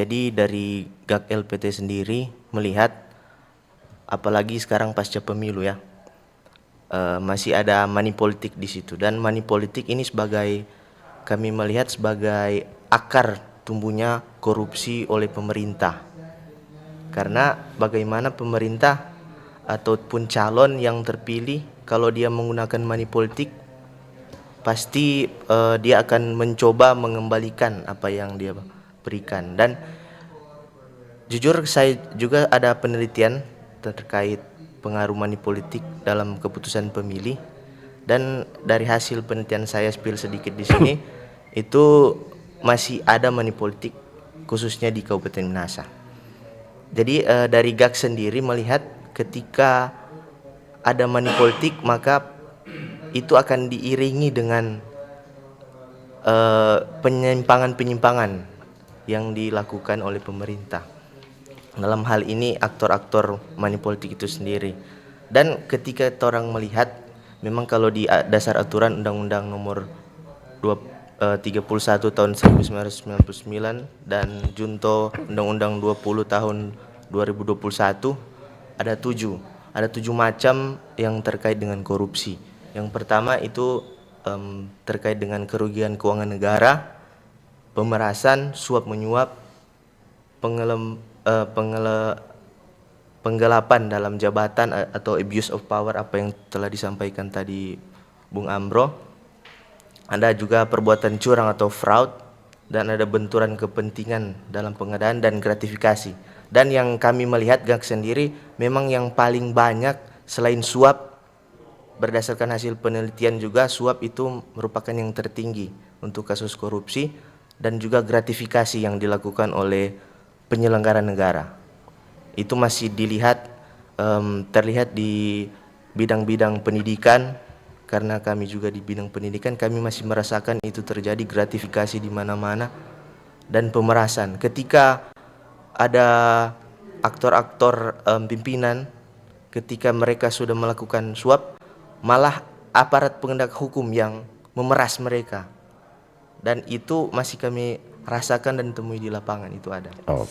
Jadi dari GAK LPT sendiri melihat, apalagi sekarang pasca pemilu ya, masih ada money politik di situ, dan money politik ini kami melihat sebagai akar tumbuhnya korupsi oleh pemerintah. Karena bagaimana pemerintah ataupun calon yang terpilih kalau dia menggunakan money politik, pasti dia akan mencoba mengembalikan apa yang dia berikan. Dan jujur saya juga ada penelitian terkait pengaruh money politik dalam keputusan pemilih, dan dari hasil penelitian saya spill sedikit di sini itu masih ada money politik khususnya di Kabupaten Minahasa. Jadi dari GAK sendiri melihat ketika ada money politik maka itu akan diiringi dengan penyimpangan-penyimpangan yang dilakukan oleh pemerintah. Dalam hal ini aktor-aktor money politik itu sendiri. Dan ketika orang melihat, memang kalau di dasar aturan Undang-Undang Nomor 31 tahun 1999 dan Junto Undang-Undang 20 tahun 2021 ada tujuh macam yang terkait dengan korupsi. Yang pertama itu terkait dengan kerugian keuangan negara, pemerasan, suap menyuap, penggelapan dalam jabatan atau abuse of power, apa yang telah disampaikan tadi Bung Amro. Ada juga perbuatan curang atau fraud, dan ada benturan kepentingan dalam pengadaan dan gratifikasi. Dan yang kami melihat GAK sendiri, memang yang paling banyak selain suap, berdasarkan hasil penelitian juga suap itu merupakan yang tertinggi untuk kasus korupsi, dan juga gratifikasi yang dilakukan oleh penyelenggara negara. Itu masih terlihat di bidang-bidang pendidikan, karena kami juga di bidang pendidikan, kami masih merasakan itu terjadi gratifikasi di mana-mana, dan pemerasan. Ketika ada aktor-aktor pimpinan, ketika mereka sudah melakukan suap, malah aparat penegak hukum yang memeras mereka, dan itu masih kami rasakan dan temui di lapangan, itu ada. Oh.